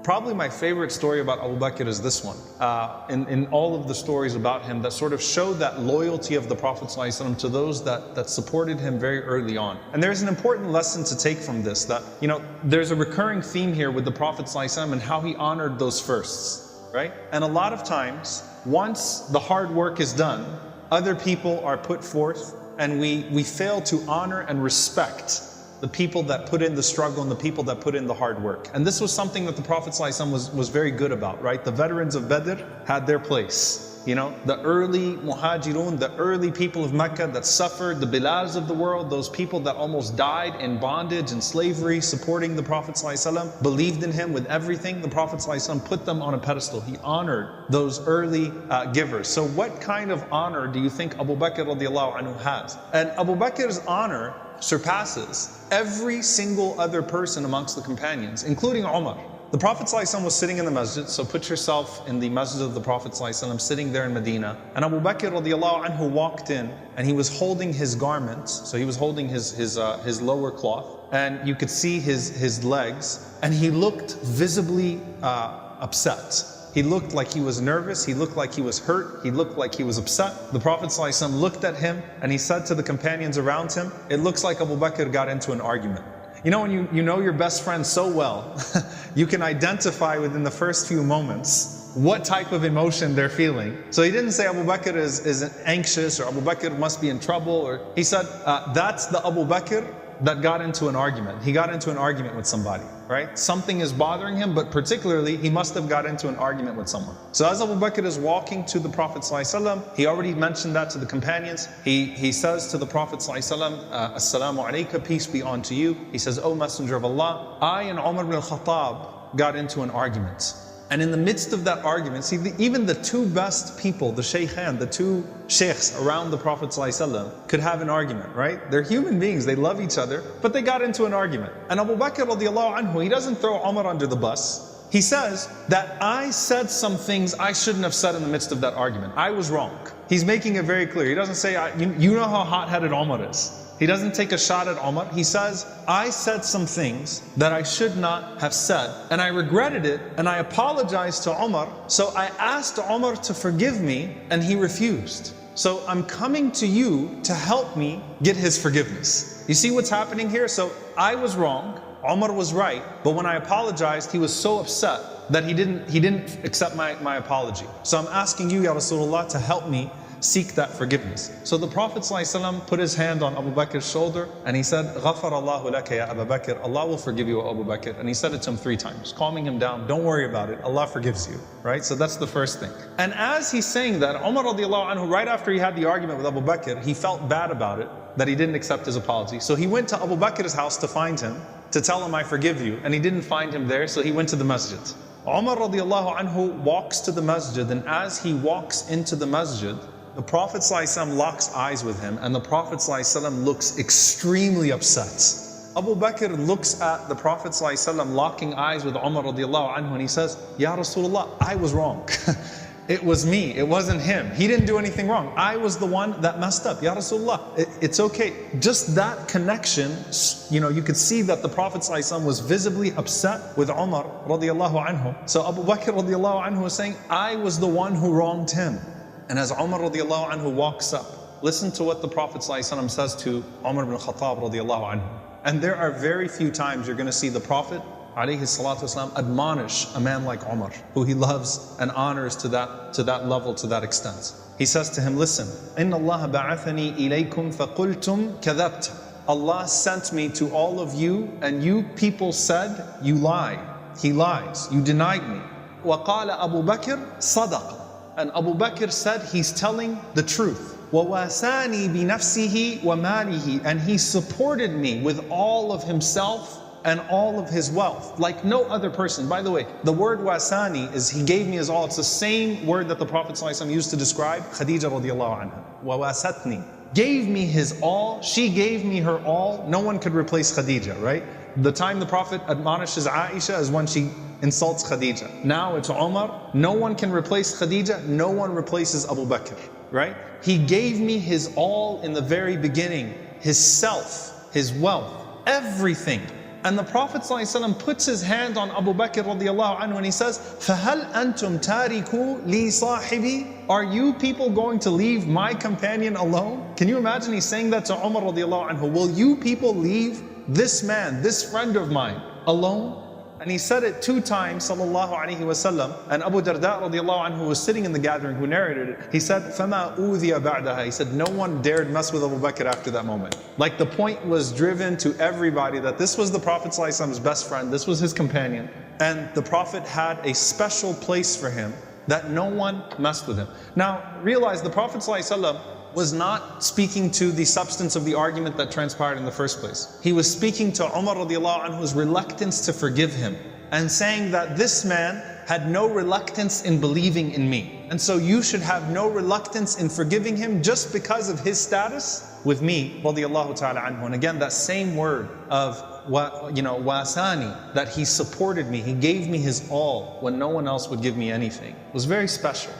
Probably my favorite story about Abu Bakr is this one. In all of the stories about him that sort of showed that loyalty of the Prophet ﷺ to those that supported him very early on. And there's an important lesson to take from this, that, you know, there's a recurring theme here with the Prophet ﷺ and how he honored those firsts, right? And a lot of times, once the hard work is done, other people are put forth, and we fail to honor and respect the people that put in the struggle and the people that put in the hard work. And this was something that the Prophet ﷺ was very good about, right? The veterans of Badr had their place. You know, the early muhajirun, the early people of Mecca that suffered, the Bilals of the world, those people that almost died in bondage and slavery, supporting the Prophet ﷺ, believed in him with everything. The Prophet ﷺ put them on a pedestal. He honored those early givers. So what kind of honor do you think Abu Bakr radiallahu anhu has? And Abu Bakr's honor surpasses every single other person amongst the companions, including Umar. The Prophet ﷺ was sitting in the masjid, so put yourself in the masjid of the Prophet ﷺ, sitting there in Medina. And Abu Bakr radiallahu anhu walked in, and he was holding his garments, so he was holding his lower cloth, and you could see his legs, and he looked visibly upset. He looked like he was nervous, he looked like he was hurt, he looked like he was upset. The Prophet ﷺ looked at him and he said to the companions around him, it looks like Abu Bakr got into an argument. You know, when you know your best friend so well, you can identify within the first few moments what type of emotion they're feeling. So he didn't say Abu Bakr is anxious, or Abu Bakr must be in trouble, or he said, that's the Abu Bakr that got into an argument. He got into an argument with somebody, right? Something is bothering him, but particularly he must have got into an argument with someone. So as Abu Bakr is walking to the Prophet ﷺ, he already mentioned that to the companions. He says to the Prophet ﷺ, Assalamu alayka, peace be unto you. He says, O Messenger of Allah, I and Umar ibn al-Khattab got into an argument. And in the midst of that argument, see, even the two best people, the shaykhan, the two sheikhs around the Prophet ﷺ could have an argument, right? They're human beings, they love each other, but they got into an argument. And Abu Bakr radiallahu anhu, he doesn't throw Umar under the bus. He says that I said some things I shouldn't have said in the midst of that argument. I was wrong. He's making it very clear. He doesn't say, you know how hot-headed Umar is. He doesn't take a shot at Umar. He says, I said some things that I should not have said, and I regretted it, and I apologized to Umar. So I asked Umar to forgive me, and he refused. So I'm coming to you to help me get his forgiveness. You see what's happening here? So I was wrong, Umar was right, but when I apologized, he was so upset that he didn't accept my apology. So I'm asking you, Ya Rasulullah, to help me seek that forgiveness. So the Prophet ﷺ put his hand on Abu Bakr's shoulder and he said, غَفَرَ اللَّهُ لَكَ يَا أَبَا بَكْرٍ, Allah will forgive you, O Abu Bakr. And he said it to him 3 times, calming him down, don't worry about it, Allah forgives you, right? So that's the first thing. And as he's saying that, Umar radiallahu anhu, right after he had the argument with Abu Bakr, he felt bad about it, that he didn't accept his apology. So he went to Abu Bakr's house to find him, to tell him I forgive you, and he didn't find him there, so he went to the masjid. Umar radiallahu anhu walks to the masjid, and as he walks into the masjid, the Prophet ﷺ locks eyes with him, and the Prophet ﷺ looks extremely upset. Abu Bakr looks at the Prophet ﷺ locking eyes with Umar radiallahu anhu, and he says, Ya Rasulullah, I was wrong. It was me, it wasn't him. He didn't do anything wrong. I was the one that messed up. Ya Rasulullah, it's okay. Just that connection, you know, you could see that the Prophet ﷺ was visibly upset with Umar radiallahu anhu. So Abu Bakr radiallahu anhu was saying, I was the one who wronged him. And as Umar radiallahu anhu walks up, listen to what the Prophet ﷺ says to Umar ibn Khattab radiallahu anhu. And there are very few times you're going to see the Prophet alayhi salatu wasalam admonish a man like Umar, who he loves and honors to that level, to that extent. He says to him, listen, إِنَّ اللَّهَ بَعَثَنِي إِلَيْكُمْ فَقُلْتُمْ كَذَبْتَ. Allah sent me to all of you, and you people said, you lie. He lies. You denied me. وَقَالَ أَبُو بَكْرٍ صَدَقَ. And Abu Bakr said, he's telling the truth. وَوَاسَانِي بِنَفْسِهِ وَمَالِهِ. And he supported me with all of himself and all of his wealth, like no other person. By the way, the word wasani is he gave me his all. It's the same word that the Prophet ﷺ used to describe Khadija radiallahu anha. وَوَاسَتْنِي. Gave me his all, she gave me her all. No one could replace Khadija, right? The time the Prophet admonishes Aisha is when she insults Khadija. Now it's Umar. No one can replace Khadija. No one replaces Abu Bakr, right? He gave me his all in the very beginning, his self, his wealth, everything. And the Prophet ﷺ puts his hand on Abu Bakr radiallahu anhu and he says, فَهَلْ أَنْتُمْ تَارِكُوا لِي صَاحِبِي? Are you people going to leave my companion alone? Can you imagine he's saying that to Umar radiallahu anhu? Will you people leave this man, this friend of mine, alone? And he said it 2 times, sallallahu alaihi wasallam. And Abu Darda radiallahu anhu was sitting in the gathering who narrated it. He said, فَمَا أُوذِيَ بَعْدَهَا. He said, no one dared mess with Abu Bakr after that moment. Like the point was driven to everybody that this was the Prophet ﷺ's best friend, this was his companion. And the Prophet had a special place for him that no one messed with him. Now realize the Prophet ﷺ was not speaking to the substance of the argument that transpired in the first place. He was speaking to Umar radiallahu anhu's reluctance to forgive him and saying that this man had no reluctance in believing in me. And so you should have no reluctance in forgiving him just because of his status with me, radiallahu ta'ala anhu. And again, that same word of wasani, that he supported me, he gave me his all when no one else would give me anything, was very special.